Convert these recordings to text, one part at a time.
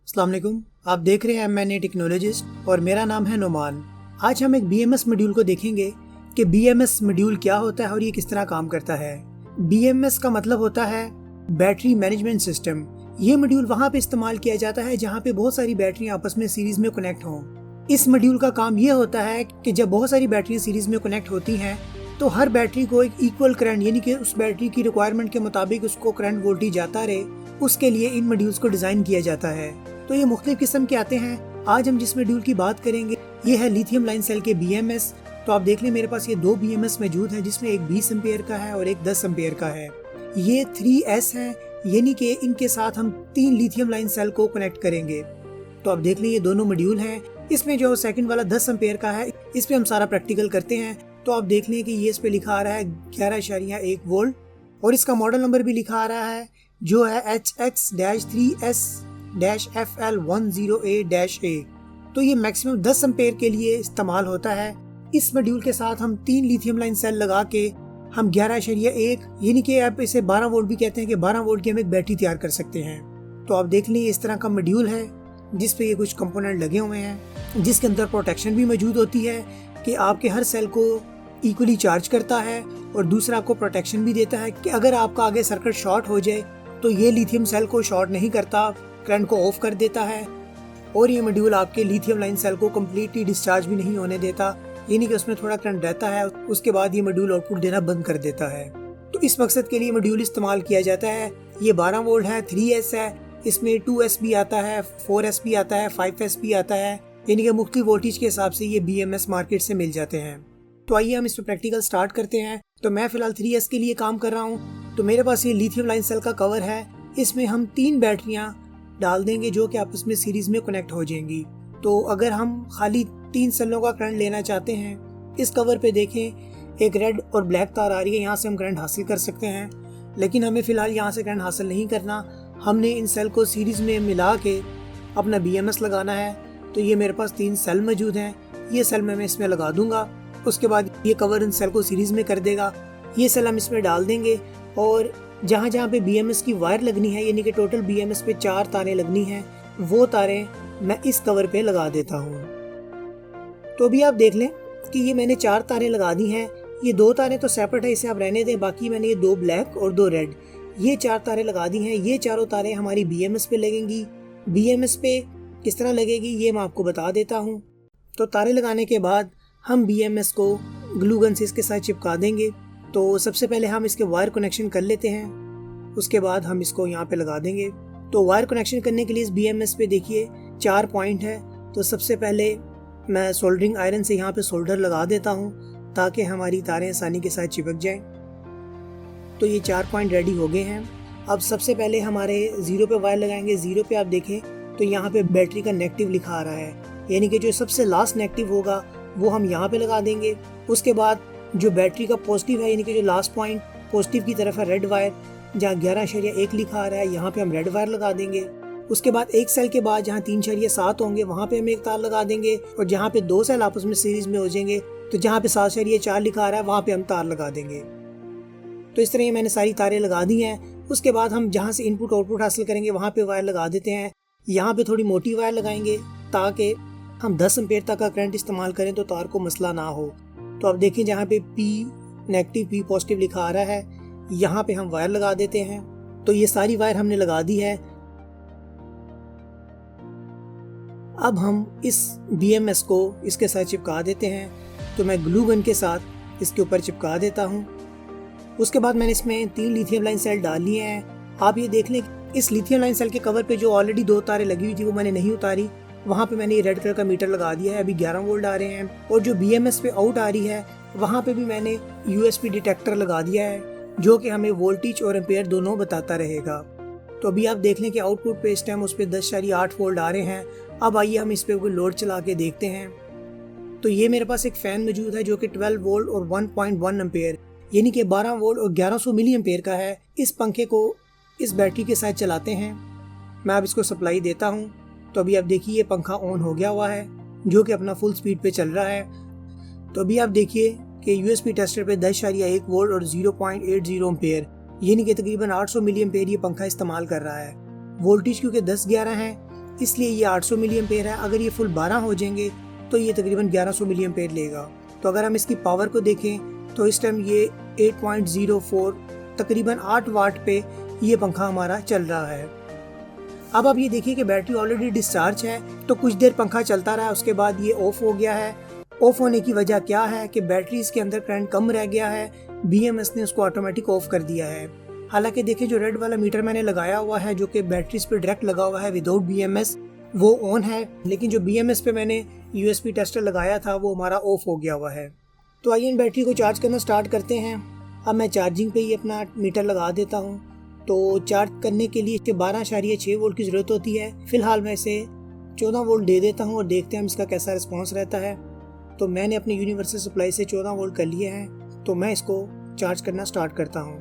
अस्सलाम वालेकुम। आप देख रहे हैं मैंने टेक्नोलॉजिस्ट और मेरा नाम है नुमान। आज हम एक BMS मॉड्यूल को देखेंगे कि BMS मॉड्यूल क्या होता है और ये किस तरह काम करता है। BMS का मतलब होता है बैटरी मैनेजमेंट सिस्टम। ये मॉड्यूल वहाँ पे इस्तेमाल किया जाता है जहाँ पे बहुत सारी बैटरियाँ आपस में सीरीज में कनेक्ट हों। इस मॉड्यूल का काम ये होता है कि जब बहुत सारी बैटरियाँ सीरीज में कनेक्ट होती हैं तो हर बैटरी को एक इक्वल करंट यानी कि उस बैटरी की रिक्वायरमेंट के मुताबिक उसको करंट वोल्टेज जाता रहे, उसके लिए इन मॉड्यूल्स को डिजाइन किया जाता है। तो ये मुख्तलिफ किस्म के आते हैं। आज हम जिस मॉड्यूल की बात करेंगे ये है लिथियम लाइन सेल के BMS। तो आप देख लें मेरे पास ये दो BMS मौजूद है जिसमें एक 20 एम्पीयर का है और एक 10 एम्पीयर का है। ये 3S है यानी कि इनके साथ हम 3 लिथियम लाइन सेल को कनेक्ट करेंगे। तो आप देख लें ये दोनों मॉड्यूल हैं। इसमें जो सेकंड वाला 10 एम्पीयर का है इस पे हम सारा प्रैक्टिकल करते हैं। तो आप देख लें कि ये इस पे लिखा आ रहा है 11.1 वोल्ट और इसका मॉडल नंबर भी लिखा आ रहा है जो है HX-3S-FL10A-A। तो ये मैक्सिमम 10 एम्पीयर के लिए इस्तेमाल होता है। इस मॉड्यूल के साथ हम 3 लिथियम लाइन सेल लगा के हम 11.1 यानी कि आप इसे 12 वोल्ट भी कहते हैं कि 12 वोल्ट की हम एक बैटरी तैयार कर सकते हैं। तो आप देख लें इस तरह का मॉड्यूल है जिस पे ये कुछ कंपोनेंट लगे हुए हैं, जिसके अंदर प्रोटेक्शन भी मौजूद होती है कि आपके हर सेल को इक्वली चार्ज करता है और दूसरा आपको प्रोटेक्शन भी देता है कि अगर आपका आगे सर्किट शॉर्ट हो जाए तो ये लिथियम सेल को शॉर्ट नहीं करता, करंट को ऑफ कर देता है। और ये मॉड्यूल आपके लिथियम लाइन सेल को कम्प्लीटली डिस्चार्ज भी नहीं होने देता, यानी कि उसमें थोड़ा करंट रहता है, उसके बाद ये मॉड्यूल आउटपुट देना बंद कर देता है। तो इस मकसद के लिए मॉड्यूल इस्तेमाल किया जाता है। ये 12 वोल्ट है, 3S है, इसमें 2S भी आता है, 4S भी आता है, 5S भी आता है, यानी कि मुख्तलिफ वोल्टेज के हिसाब से ये BMS मार्केट से मिल जाते हैं। तो आइए हम इस पर प्रैक्टिकल स्टार्ट करते हैं। तो मैं फिलहाल 3S के लिए काम कर रहा हूँ। तो मेरे पास ये लिथियम लाइन सेल का कवर है, इसमें हम 3 बैटरियाँ डाल देंगे जो कि आपस में सीरीज में कनेक्ट हो जाएंगी। तो अगर हम खाली 3 सेलों का करंट लेना चाहते हैं, इस कवर पे देखें एक रेड और ब्लैक तार आ रही है, यहाँ से हम करंट हासिल कर सकते हैं। लेकिन हमें फिलहाल यहाँ से करंट हासिल नहीं करना, हमने इन सेल को सीरीज में मिला के अपना BMS लगाना है। तो ये मेरे पास 3 सेल मौजूद हैं, ये सेल मैं इसमें लगा दूंगा। उसके बाद ये कवर इन सेल को सीरीज में कर देगा। ये सेल हम इसमें डाल देंगे और जहाँ जहाँ पे BMS की वायर लगनी है, यानी कि टोटल BMS पे 4 तारें लगनी हैं, वो तारें मैं इस कवर पे लगा देता हूँ। तो अभी आप देख लें कि ये मैंने 4 तारें लगा दी हैं। ये 2 तारें तो सेपरेट है, इसे आप रहने दें, बाकी मैंने ये 2 ब्लैक और 2 रेड, ये 4 तारें लगा दी हैं। ये चारों तारें हमारी BMS पे लगेंगी। BMS पे किस तरह लगेगी ये मैं आपको बता देता हूँ। तो तारें लगाने के बाद हम BMS को ग्लू गन से इसके साथ चिपका देंगे। तो सबसे पहले हम इसके वायर कनेक्शन कर लेते हैं, उसके बाद हम इसको यहाँ पे लगा देंगे। तो वायर कनेक्शन करने के लिए इस BMS पे देखिए 4 पॉइंट है। तो सबसे पहले मैं सोल्डरिंग आयरन से यहाँ पे सोल्डर लगा देता हूँ ताकि हमारी तारें आसानी के साथ चिपक जाएं। तो ये 4 पॉइंट रेडी हो गए हैं। अब सबसे पहले हमारे 0 पे वायर लगाएंगे। 0 पे आप देखें तो यहाँ पे बैटरी का नेगेटिव लिखा आ रहा है, यानी कि जो सबसे लास्ट नेगेटिव होगा वो हम यहाँ पे लगा देंगे। उसके बाद जो बैटरी का पॉजिटिव है, यानी कि जो लास्ट पॉइंट पॉजिटिव की तरफ है रेड वायर, जहाँ 11.1 लिखा आ रहा है यहाँ पे हम रेड वायर लगा देंगे। उसके बाद एक सेल के बाद जहाँ 3.7 होंगे वहाँ पे हम एक तार लगा देंगे और जहाँ पे 2 सेल आपस में सीरीज में हो जाएंगे तो जहाँ पे 7.4 लिखा आ रहा है वहाँ पे हम तार लगा देंगे। तो इस तरह ये मैंने सारी तारें लगा दी हैं। उसके बाद हम जहाँ से इनपुट आउटपुट हासिल करेंगे वहाँ पे वायर लगा देते हैं। यहाँ पे थोड़ी मोटी वायर लगाएंगे ताकि हम 10 एम्पीयर तक का करंट इस्तेमाल करें तो तार को मसला ना हो। तो अब देखें जहाँ पे P नेगेटिव P पॉजिटिव लिखा आ रहा है यहाँ पे हम वायर लगा देते हैं। तो ये सारी वायर हमने लगा दी है। अब हम इस BMS को इसके साथ चिपका देते हैं। तो मैं ग्लू गन के साथ इसके ऊपर चिपका देता हूँ। उसके बाद मैंने इसमें 3 लिथियम लाइन सेल डाल लिए हैं। आप ये देख लें इस लिथियम लाइन सेल के कवर पे जो ऑलरेडी 2 तारें लगी हुई थी वो मैंने नहीं उतारी, वहाँ पे मैंने ये रेड कलर का मीटर लगा दिया है। अभी 11 वोल्ट आ रहे हैं और जो BMS पे आउट आ रही है वहाँ पे भी मैंने USB डिटेक्टर लगा दिया है जो कि हमें वोल्टेज और एम्पेयर दोनों बताता रहेगा। तो अभी आप देख लें कि आउटपुट पे इस टाइम उस पर 10.8 वोल्ट आ रहे हैं। अब आइए हम इस पे कोई लोड चला के देखते हैं। तो ये मेरे पास एक फ़ैन मौजूद है जो कि 12 वोल्ट और 1.1 एम्पेयर यानी कि 12 वोल्ट और 1100 मिली एम्पेयर का है। इस पंखे को इस बैटरी के साथ चलाते हैं। मैं अब इसको सप्लाई देता हूँ। तो अभी आप देखिए ये पंखा ऑन हो गया हुआ है जो कि अपना फुल स्पीड पे चल रहा है। तो अभी आप देखिए कि USB टेस्टर पे 10.1 वोल्ट और 0.80 एम्पेयर यानी कि तकरीबन 800 मिली एम्पेयर ये पंखा इस्तेमाल कर रहा है। वोल्टेज क्योंकि 10-11 है इसलिए ये 800 मिली एम्पेयर है। अगर ये फुल 12 हो जाएंगे तो ये तकरीबन 1100 मिली एम्पेयर लेगा। तो अगर हम इसकी पावर को देखें तो इस टाइम ये 8.04 तकरीबन 8 वाट पे ये पंखा हमारा चल रहा है। अब आप ये देखिए कि बैटरी ऑलरेडी डिस्चार्ज है, तो कुछ देर पंखा चलता रहा, उसके बाद ये ऑफ हो गया है। ऑफ होने की वजह क्या है कि बैटरी के अंदर करंट कम रह गया है, BMS ने उसको ऑटोमेटिक ऑफ कर दिया है। हालांकि देखिए जो रेड वाला मीटर मैंने लगाया हुआ है जो कि बैटरीज पे डायरेक्ट लगा हुआ है विदाउट BMS, वो ऑन है, लेकिन जो BMS पे मैंने USB टेस्टर लगाया था वो हमारा ऑफ हो गया हुआ है। तो आइए इन बैटरी को चार्ज करना स्टार्ट करते हैं। अब मैं चार्जिंग पे ही अपना मीटर लगा देता हूँ। तो चार्ज करने के लिए 12.6 वोल्ट की ज़रूरत होती है। फिलहाल मैं इसे 14 वोल्ट दे देता हूँ और देखते हैं इसका कैसा रिस्पॉन्स रहता है। तो मैंने अपनी यूनिवर्सल सप्लाई से 14 वोल्ट कर लिए हैं, तो मैं इसको चार्ज करना स्टार्ट करता हूँ।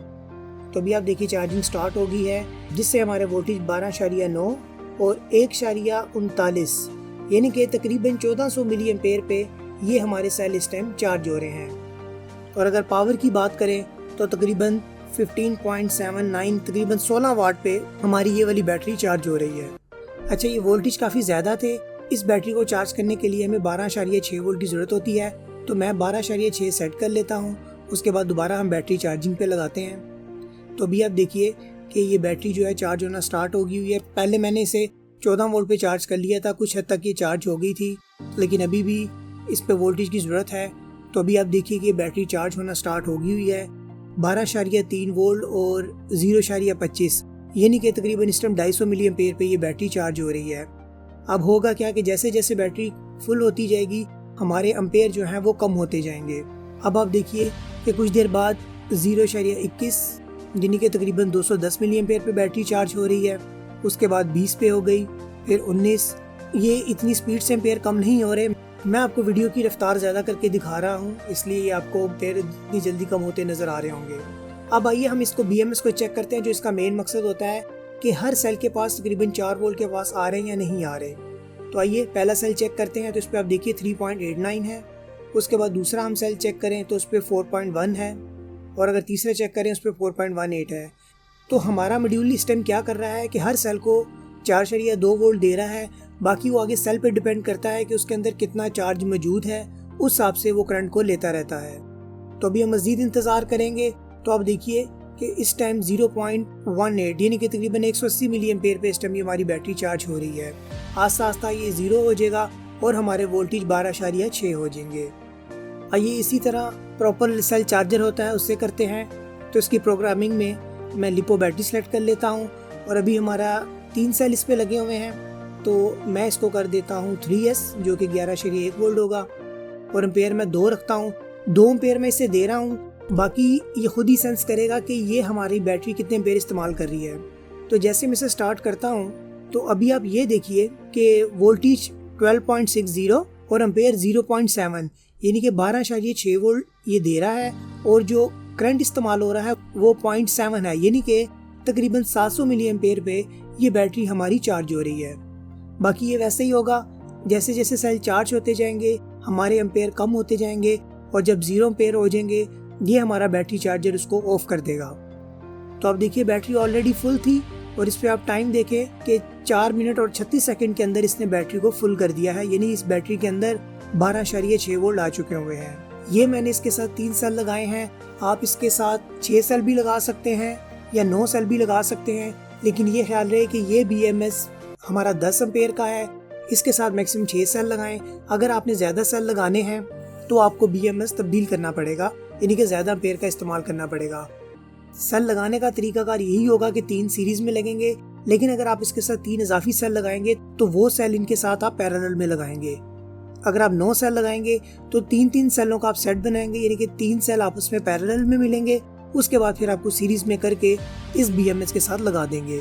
तो अभी आप देखिए चार्जिंग स्टार्ट हो गई है, जिससे हमारे वोल्टेज 12.9 और 1.39 यानी कि तकरीबन 1400 मिली एम्पेयर पे ये हमारे सेल इस टाइम चार्ज हो रहे हैं। और अगर पावर की बात करें तो तकरीबन 15.79 तकरीबन 16 वाट पे हमारी ये वाली बैटरी चार्ज हो रही है। अच्छा, ये वोल्टेज काफ़ी ज़्यादा थे। इस बैटरी को चार्ज करने के लिए हमें 12.6 वोल्ट की ज़रूरत होती है, तो मैं 12.6 सेट कर लेता हूँ। उसके बाद दोबारा हम बैटरी चार्जिंग पे लगाते हैं। तो अभी आप देखिए कि ये बैटरी जो है चार्ज होना स्टार्ट हो गई हुई है। पहले मैंने इसे 14 वोल्ट पे चार्ज कर लिया था, कुछ हद तक ये चार्ज हो गई थी, लेकिन अभी भी इस पे वोल्टेज की ज़रूरत है। तो अभी आप देखिए कि बैटरी चार्ज होना स्टार्ट हो गई हुई है। 12.3 वोल्ट और 0.25 यानी कि तकरीबन इस टाइम 250 मिली एम्पेयर पे ये बैटरी चार्ज हो रही है। अब होगा क्या कि जैसे जैसे बैटरी फुल होती जाएगी हमारे एम्पेयर जो हैं वो कम होते जाएंगे। अब आप देखिए कि कुछ देर बाद 0.21 यानी कि तकरीबन 210 मिली एम्पेयर पे बैटरी चार्ज हो रही है। उसके बाद 20 पे हो गई, फिर 19। ये इतनी स्पीड से एम्पेयर कम नहीं हो रहे। मैं आपको वीडियो की रफ्तार ज़्यादा करके दिखा रहा हूँ, इसलिए आपको एम्पेयर इतनी जल्दी कम होते नज़र आ रहे होंगे। अब आइए हम इसको BMS को चेक करते हैं, जो इसका मेन मकसद होता है कि हर सेल के पास तकरीबन 4 वोल्ट के पास आ रहे हैं या नहीं आ रहे। तो आइए पहला सेल चेक करते हैं, तो इस पर आप देखिए 3.89 है। उसके बाद दूसरा हम सेल चेक करें तो उस पर 4.1 है, और अगर तीसरा चेक करें उस पर 4.18 है। तो हमारा मॉड्यूल इस टाइम क्या कर रहा है कि हर सेल को 4.2 वोल्ट दे रहा है। बाकी वो आगे सेल पे डिपेंड करता है कि उसके अंदर कितना चार्ज मौजूद है, उस हिसाब से वो करंट को लेता रहता है। तो अभी हम मज़ीद इंतज़ार करेंगे। तो आप देखिए कि इस टाइम 0.18 यानी कि तकरीबन 180 मिली एम्पेयर पे इस टाइम हमारी बैटरी चार्ज हो रही है। आस्ता आस्ता ये 0 हो जाएगा और हमारे वोल्टेज 12.6 हो जाएंगे। आइए इसी तरह प्रॉपर सेल चार्जर होता है उससे करते हैं। तो इसकी प्रोग्रामिंग में मैं लिपो बैटरी सेलेक्ट कर लेता हूँ, और अभी हमारा 3 सेल इस पे लगे हुए हैं। तो मैं इसको कर देता हूँ 3S जो कि 11.1 वोल्ट होगा, और एम्पेयर मैं 2 रखता हूँ। 2 एम्पेयर मैं इसे दे रहा हूँ, बाकी ये खुद ही सेंस करेगा कि ये हमारी बैटरी कितने एम्पेयर इस्तेमाल कर रही है। तो जैसे मैं इसे स्टार्ट करता हूँ तो अभी आप ये देखिए कि वोल्टेज 12.60 और एम्पेयर 0.7 यानी कि 12.6 वोल्ट ये दे रहा है, और जो करंट इस्तेमाल हो रहा है वो 0.7 है, यानी कि तकरीबन 700 मिली एम्पेयर पे ये बैटरी हमारी चार्ज हो रही है। बाकी ये वैसे ही होगा, जैसे जैसे सेल चार्ज होते जाएंगे हमारे एम्पेयर कम होते जाएंगे, और जब 0 एम्पेयर हो जाएंगे ये हमारा बैटरी चार्जर उसको ऑफ कर देगा। तो अब देखिए बैटरी ऑलरेडी फुल थी, और इस पे आप टाइम देखें कि 4 मिनट और 36 सेकंड के अंदर इसने बैटरी को फुल कर दिया है, यानी इस बैटरी के अंदर 12.6 वोल्ट आ चुके हुए हैं। ये मैंने इसके साथ 3 सेल लगाए हैं। आप इसके साथ 6 सेल भी लगा सकते हैं या 9 सेल भी लगा सकते हैं, लेकिन ये ख्याल रहे कि ये BMS हमारा 10 एम्पेयर का है। इसके साथ मैक्सिमम 6 सेल लगाएं। अगर आपने ज़्यादा सेल लगाने हैं तो आपको BMS तब्दील करना पड़ेगा, यानी कि ज़्यादा एम्पेयर का इस्तेमाल करना पड़ेगा। सेल लगाने का तरीकाकार यही होगा कि 3 सीरीज में लगेंगे, लेकिन अगर आप इसके साथ 3 इजाफी सेल लगाएंगे तो वो सेल इनके साथ आप पैरेलल में लगाएंगे। अगर आप 9 सेल लगाएंगे तो 3-3 सेलों का आप सेट बनाएंगे, यानी कि 3 सेल आपस में पैरेलल में मिलेंगे। उसके बाद फिर आपको सीरीज में करके इस BMS के साथ लगा देंगे।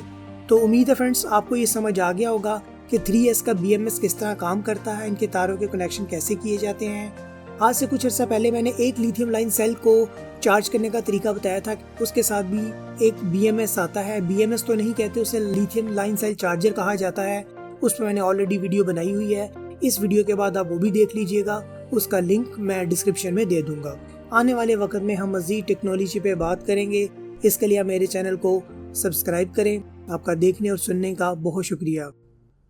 तो उम्मीद है फ्रेंड्स आपको ये समझ आ गया होगा कि 3S का BMS किस तरह काम करता है, इनके तारों के कनेक्शन कैसे किए जाते हैं। आज से कुछ अर्सा पहले मैंने एक लिथियम लाइन सेल को चार्ज करने का तरीका बताया था, उसके साथ भी एक BMS आता है। BMS तो नहीं कहते, उसे लिथियम लाइन सेल चार्जर कहा जाता है। उस पर मैंने ऑलरेडी वीडियो बनाई हुई है। इस वीडियो के बाद आप वो भी देख लीजिएगा, उसका लिंक मैं डिस्क्रिप्शन में दे दूंगा। आने वाले वक्त में हम मज़ीद टेक्नोलॉजी पे बात करेंगे। इसके लिए आप मेरे चैनल को सब्सक्राइब करें। आपका देखने और सुनने का बहुत शुक्रिया।